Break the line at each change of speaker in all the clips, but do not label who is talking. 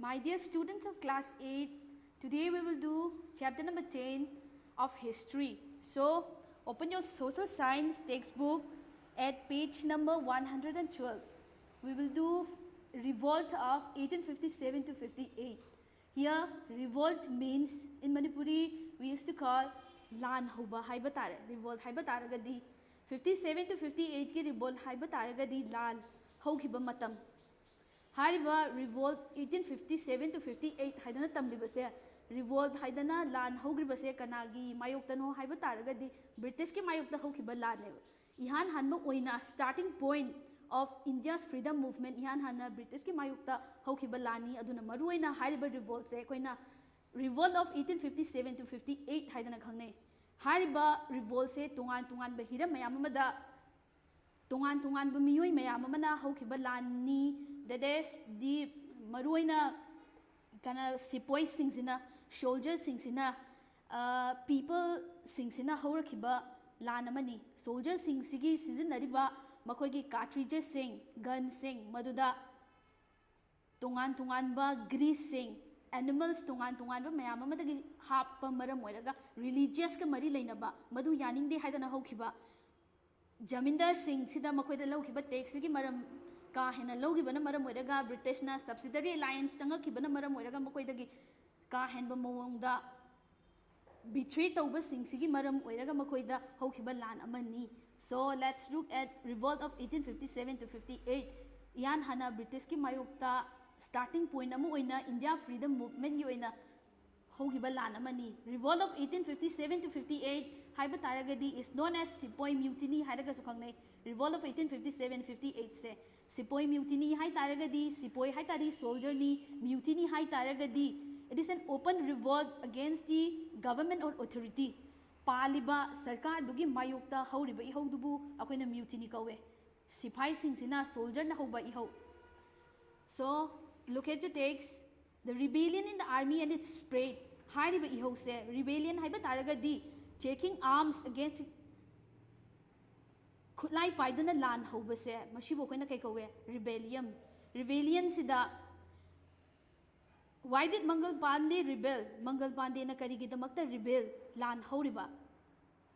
My dear students of class 8, today we will do chapter number 10 of history. So, open your social science textbook at page number 112. We will do revolt of 1857 to 58. Here, revolt means in Manipuri we used to call lan hoba haiba tare. Revolt haiba taragadi 57 to 58 ki revolt haiba taragadi lan haukiba matam. Hariba revolt 1857 to 58 haidana tamlibase revolt haidana lan haugribase kanagi mayuktano haiba taragadi British ki mayukta haukiba lan ne. Ihan hanma oina starting point of India's freedom movement ihan hanna British ki mayukta haukiba lani aduna maruina hariba revolt se koina revolt of 1857 to 58 haidana khangne. Hariba revolt se tungan ba hiram mayam amada tungan ba miyoi mayam amana haukiba lani. That is the maruina kana sipoi singsina soldiers singsina people singsina horakiba lanamani soldiers singsigi sizinariba makoigi cartridges sing guns sing maduda tungan ba grease sing animals tungan ba mayam amadagi happa maram oiraga religious ka mari leinaba madu yaning de haidana hokiba jamindar sing sida makoida laukiba tax gi maram ka hena logi bana maram oiraga British na subsidiary alliance changa ki bana maram oiraga makoi dagi ka henba mawong da betray tauba singsigi maram oiraga makoi da haukiba lan amani. So let's look at revolt of 1857 to 58 yan hana British ki mayokta starting point amu oina India freedom movement gi oina haukiba lan amani. Revolt of 1857 to 58 haiba taragadi is known as Sepoy Mutiny hairaga su khangnai. Revolt of 1857-58 se Sepoy Mutiny hai taragadi Sepoy hai tari soldier ni mutiny hai taragadi it is an open revolt against the government or authority paliba sarkar dugi mayokta hauriba ihau dubu akoina mutiny kawe sipai singsina soldier na hoba ihau. So look at your text. The rebellion in the army and its spread hariba ihau se rebellion haiba taragadi taking arms against Kulai paidana lan hobase mashibo koina kai kawe rebellion sida. Why did Mangal Pandey rebel? Mangal Pandey na karigi damakta rebel lan horiba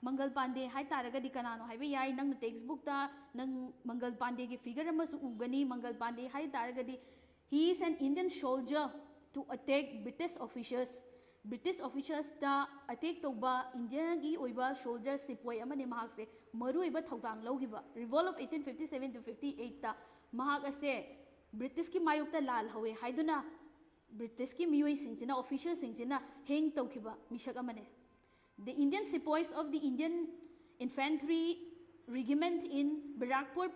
Mangal Pandey hai taraga di kanano hai yai nang textbook ta nang Mangal Pandey ki figure amasu ugani Mangal Pandey hai taraga di he is an Indian soldier to attack British officers da attack toba India gi oiba soldier sipoy amane mahak se maru oiba thaudang lougiba revolt of 1857 to 58 ta mahak ase British ki mayukta lal howe haiduna British ki miyoi singsina officials singsina heng taukiba mishak amane. The Indian sepoys of the Indian infantry regiment in Barakpur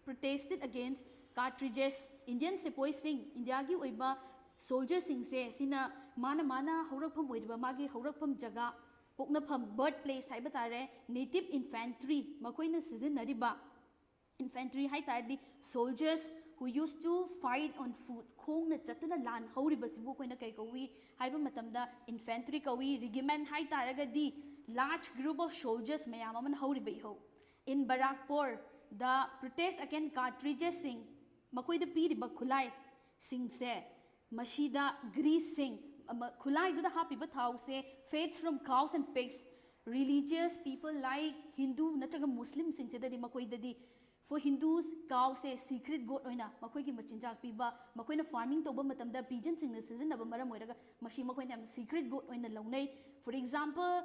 protested against cartridges. Indian sepoys sing India gi oiba soldier sing se sina mana haurakpham oiba magi haurakpham jaga poknapham birthplace haiba tare native infantry makoina sizinariba infantry hai tardi soldiers who used to fight on foot khongna chatuna lan hauriba sibu koina kai kawi haiba matamda infantry kawi regiment hai taragadi large group of soldiers mayam aman hauriba iho. In Barakpur the protest against cartridges sing makoi da piriba khulai sing se mashida grease sing khulai do the happy but how say fats from cows and pigs. Religious people like Hindu natraga Muslim sing chedadi makoi dadi for Hindus cow say secret goat oina makoi ki machinjak piba makoi na farming toba matamda pigeon sing na season na mara moiraga mashi makoi na secret goat oina launai. For example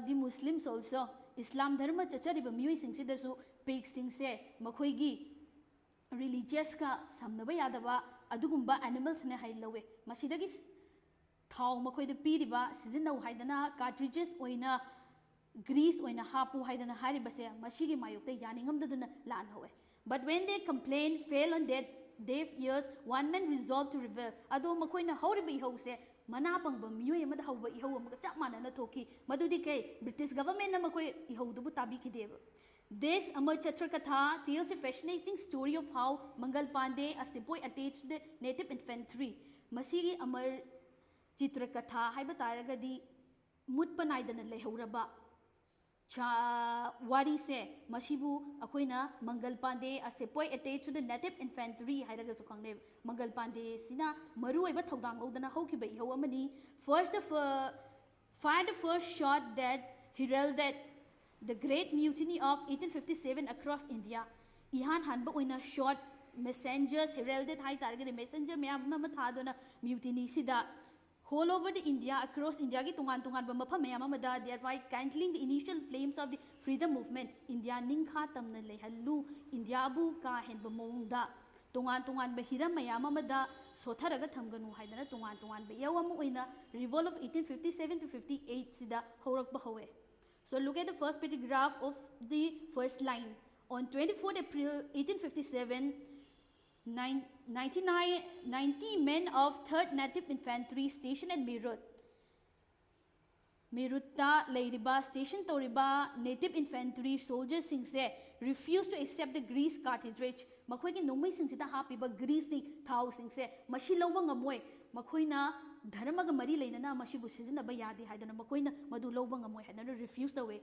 the Muslims also Islam dharma chachariba miyoi sing sidasu pig sing se makoi gi religious ka samnaba yadaba adugumba animals na hai lawe mashidagi thau makoi da piriba season na haidana cartridges oina grease oina hapu haidana haribase mashigi mayokta yaningam daduna lan howe. But when their complaint fell on deaf ears, one man resolved to rebel. Ado makoina horiba ihose manapang ba miyoi amada hauba iho amaga chak manana thoki madudi kai British government na makoi iho dubu tabi kideba. This Amar Chatra Katha tells a fascinating story of how Mangal Pandey, a sepoy attached the native infantry. Masigi Amar Chitra Katha haiba taragadi mutpanaidana lehauraba wari se masibu akoina Mangal Pandey a sepoy attached to the native infantry hairaga su khangne Mangal Pandey sina maru oiba thodang lodana hauki bai ho amani fired the first shot that heralded the great mutiny of 1857 across India. Ihan hanba oina shot messengers heralded high target messenger me amma thadona mutiny sida all over the India, across India ki tungan mafam mayam amada thereby kindling the initial flames of the freedom movement. India ningkha tamna lehallu India bu ka henba mongda tungan ba hiram mayam amada sotharaga thamganu haidana tungan ba yawam oina revolt of 1857 to 58 sida horakba howe. So look at the first paragraph of the first line. On 24 April 1857, 90 men of 3rd Native Infantry stationed at Meerutta Leiriba station Toriba Native Infantry soldiers singse refused to accept the grease cartridge. Makoy ki nomay singsita happy ba grease sing thao singse mashi lawba ngamoy makoy na dharma ga mari leina na mashi bu sizina ba yadi haidana makoy na madu lawba ngamoy haidana refused away.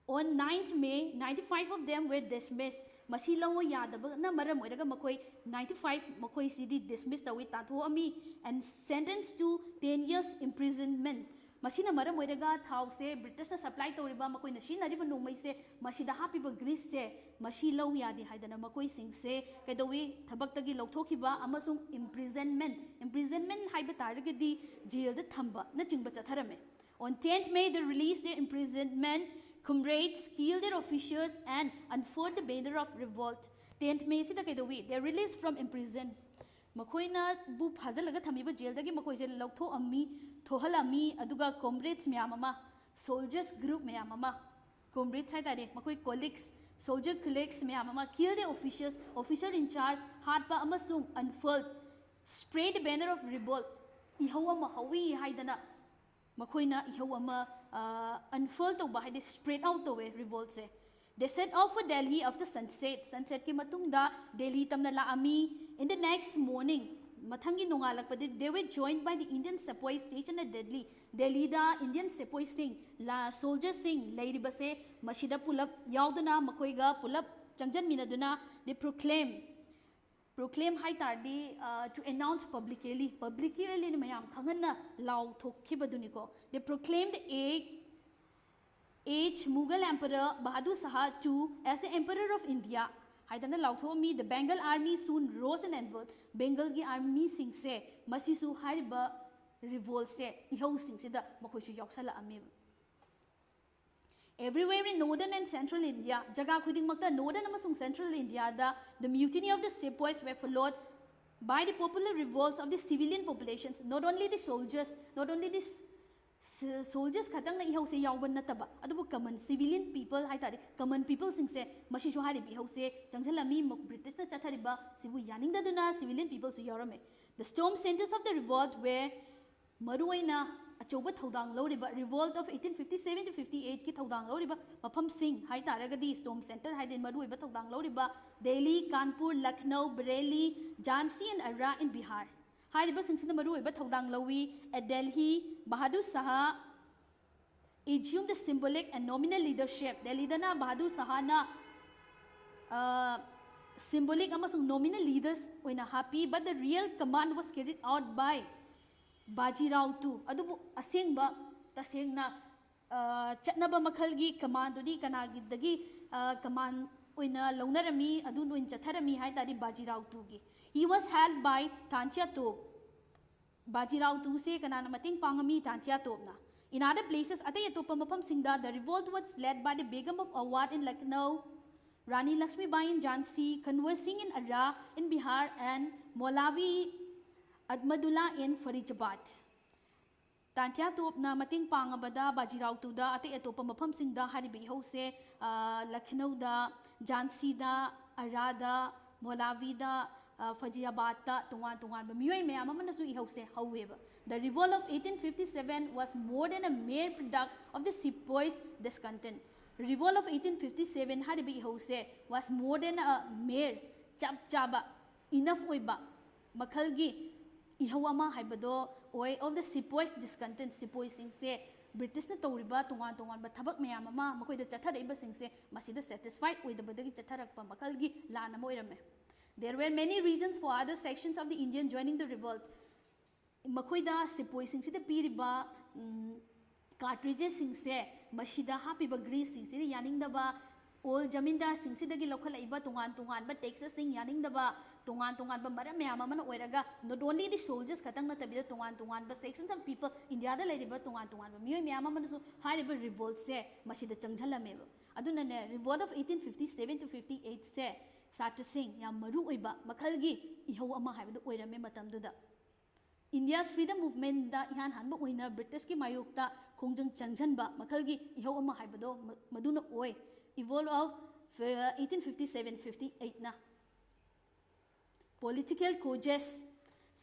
On 9th May, 95 of them were dismissed. Masi lawa yadaba na maram oiraga makoy 95 makoy CD dismissed away tatho ami and sentenced to 10 years imprisonment. Masi na maram oiraga thau se British na supply toriba makoy na shi nariba nomay se masi da happy ba grease se masi law yadi haidana makoy sing se kaidawi thabak tagi lawthokiba amasung imprisonment haiba targa di jail da thamba na chingba chatharame. On 10th May they released their imprisonment. Comrades killed their officials and unfurled the banner of revolt. 10th May sida kaidawi they released from imprison. Makoy na bu phajalaga thamiba jail dagi makoy se lautho ammi thohalami aduga comrades miyamama soldiers group miyamama comrades hai tare makoy colleagues soldier colleagues miyamama killed the officer in charge hatpa amasung unfurled sprayed the banner of revolt ihawa ma hawi haidana makoy na ihawa ma unfurled to bahai spread out the way revolt se. They set off for Delhi after sunset ki matungda Delhi tamna laami. In the next morning mathangi nongalakpadi they were joined by the Indian sepoy stationed at Delhi da Indian sepoy sing la soldiers sing lairiba se mashida pulap yaudana makoiga pulap changjan minaduna they proclaim hai tardi to announce publicly ni mayam khangana law thokkhibaduni ko. They proclaimed H. Mughal Emperor Bahadur Shah II as the Emperor of India. Haidana law thomi the Bengal army soon rose in Envol. Bengal ki army sing se masisu hariba revolt se ihau sing se da makoisu yaksala ame. Everywhere in northern and central India, jaga khuding makta northern amasung central India the mutiny of the sepoys were followed by the popular revolts of the civilian populations. Not only the soldiers khatang na ihau se yauban nataba adubu common civilian people hai tare common people sing se mashi su hari ihau se changjalami British na chathariba sibu yaning da duna civilian people su yaurame. The storm centers of the revolt were maruaina achoba thodang loriba revolt of 1857 to 58 ki thodang loriba mafam sing hai taragadi storm center hai den maruiba thodang loriba Delhi, Kanpur, Lucknow, Bareilly, Jhansi and Ara in Bihar. Hariba singsin maruiba thodang lowi at Delhi Bahadur Shah assumed the symbolic and nominal leadership. Delhi dana Bahadur Shah na symbolic amasung nominal leaders oina happy but the real command was carried out by Bajirao II. Adubu asengba tasengna chatnaba makhalgi command udi kanagidagi command oina launarami adun oin chatharami hai tari Bajirao II gi. He was held by Tantia Top. Bajirao II se kanana mating pangami Tantia Top na. In other places atay atopa mapam singda the revolt was led by the Begum of Awadh in Lucknow, Rani Lakshmi Bai in Jhansi, Kanwar Singh in Ara in Bihar and Maulavi Ahmadullah in Faridabad. Tantia Top na mating pangabada Bajirao II da atay atopa mapam singda haribi hose Lucknow da, Jhansi da, Ara da, Maulavi da, Faridabad da tungan miyoi mayam amana su ihause however the revolt of 1857 was more than a mere product of the sepoys discontent. Revolt of 1857 haribi ihause was more than a mere chaba enough oiba makhalgi ihawama haibado oi of the sepoys discontent sepoy sing se ब्रिटिशना तौरिबा तोंगान तोंगान थबक मयाम अमा मखोइदा चथरइबसिंगसे मसिदा satisfied ओइदबदगी चथरकपा मखलगी लान अमा ओइरमे. There were many reasons for other sections of the Indian joining the revolt. मखोइदा सिपोइसिंगसिदा पीरिबा cartridges सिंगसे मसिदा हापिबा grease सिंगसिदा यानिंगदबा all जमींदार सिंगसिदगी लौखलाइबा तोंगान तोंगान बा taxes सिंग यानिंगदबा तोंगान तोंगान बा मरम मयाम अमन ओइरगा not only the soldiers खतंग नतबिदा तोंगान तोंगान बा sections of people India दा लेरिबा तोंगान तोंगान बा मियोय मयाम अमनसु हारिबा revolt से मसिदा चंगझलमेबा अदुनने revolt of 1857 to 58 से सात्र सिंह या मरु ओइबा मखलगी इहौ अमा हाइबदु ओइरमे मतमदुदा India's freedom movement da ihan hanba oina British ki mayokta khongjang changjanba makalgi ihau ama haibado maduna oi evolve of 1857-58 na political causes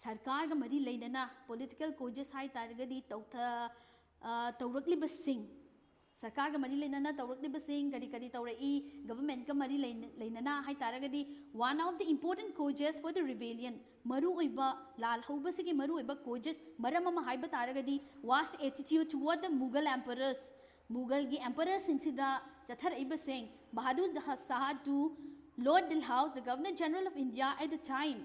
sarkar ga mari leinana political causes hai targadi tawtha tawrakliba sing sarkar ga mari leinana tawrakliba sing kari kari tawrai government ka mari leinana hai targadi one of the important causes for the rebellion maru oiba lal haubasigi maru oiba causes maram ama haiba taragadi was the attitude toward the Mughal emperors Mughal gi emperors singsida chathar iba sing Bahadur Shah to Lord Dalhousie the Governor General of India at the time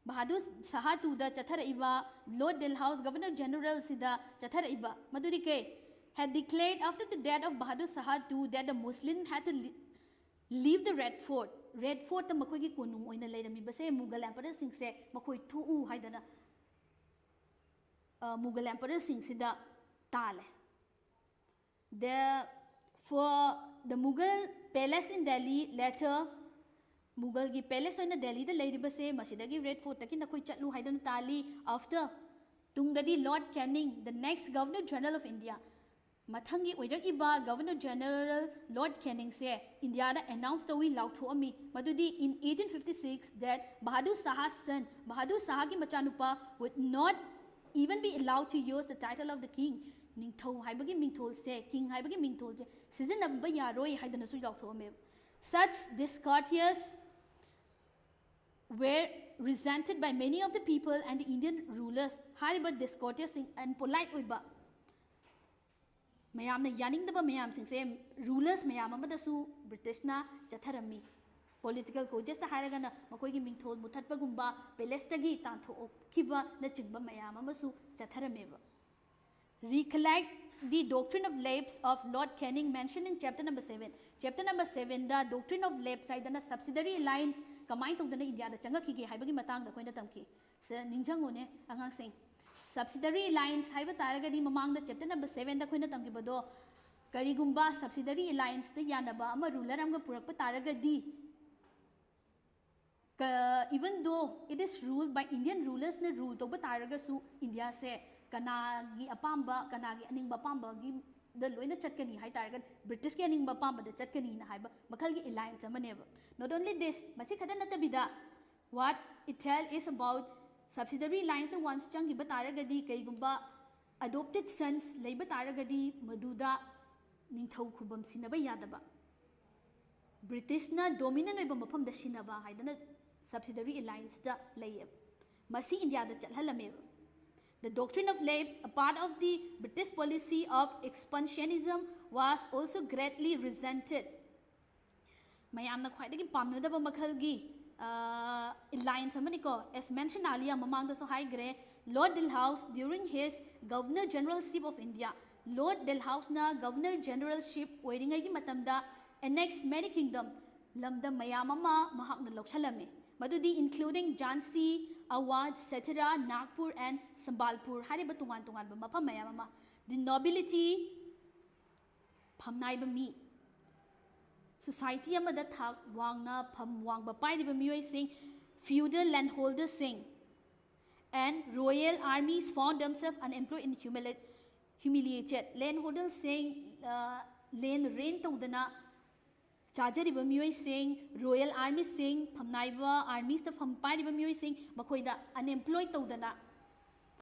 Bahadur Shah to the chathar iba Lord Dalhousie Governor General sida chathar iba maduri ke had declared after the death of Bahadur Shah to that the Muslim had to leave the Red Fort Red Fort the makoy gi konung oina leirami base Mughal emperor sing se makoy thuu haidana Mughal emperor sing sida tale for the Mughal palace in Delhi later Mughal gi palace oina Delhi da leiri base masidagi Red Fort taki nakoi chatlu haidana tali after tungdadi Lord Canning the next Governor General of India Mathangi oirakiba Governor General Lord Canning se India da announced the we lauthoami madudi in 1856 that Bahadur Shah's son Bahadur Shah ki machanupa would not even be allowed to use the title of the king ningthau haibagi mingthol se king haibagi mingthol se sizinaba yaroi haidana su lauthoami such discourteous were resented by many of the people and the Indian rulers hariba discourteous and polite oiba mayamna yaningdaba mayam sing se rulers mayam amadasu Britishna chatharami political causes ta haragana makoi gi mingthol muthatpagumba palace tagi tanthokiba na chingba mayam amasu chatharameba recollect the doctrine of lapse of Lord Canning mentioned in chapter number 7 chapter number 7 the doctrine of lapse aidana subsidiary alliance kamai tawdana India da changaki ge haibagi matang da koina tamki se ningjangone angang sing subsidiary alliance haiba taragadi mamang da chapter number 7 da koina tamki bado karigumba subsidiary alliance ta yanaba ama ruler amga purakpa taragadi even though it is ruled by Indian rulers na rule to ba taragasu India se kanagi apamba kanagi aningba pamba gi the loina chatkani hai targan British ki aningba pamba da chatkani na haiba makhal gi alliance amaneba not only this masi khada natabida what it tell is about subsidiary alliance once changi ba taragadi kaigumba adopted sons leiba taragadi maduda ningthau khubam sinaba yadaba British na dominant oiba mafam da sinaba haidana subsidiary alliance da leye masi India da chalhalameba The doctrine of lapse, a part of the British policy of expansionism, was also greatly resented. Mayamna khwaidagi pamnadaba makhalgi alliance amaniko as mentioned earlier mamang da so high gre Lord Dalhousie during his Governor Generalship of India Lord Dalhousie na Governor Generalship oiringai matamda annexed many kingdom lamda mayamama mahakna lokchalame madudi including Jhansi Awadh, Satara, Nagpur and Sambalpur hariba tungan tungan ba mafam mayamama the nobility phamnai ba mi society amada thak wangna pham wangba pairiba miyoi sing feudal landholders sing and royal armies found themselves unemployed and humiliated landholders sing land reign tawdana Chajariba miyoi sing royal army sing phamnaiba armies ta phampariba miyoi sing makhoida unemployed tawdana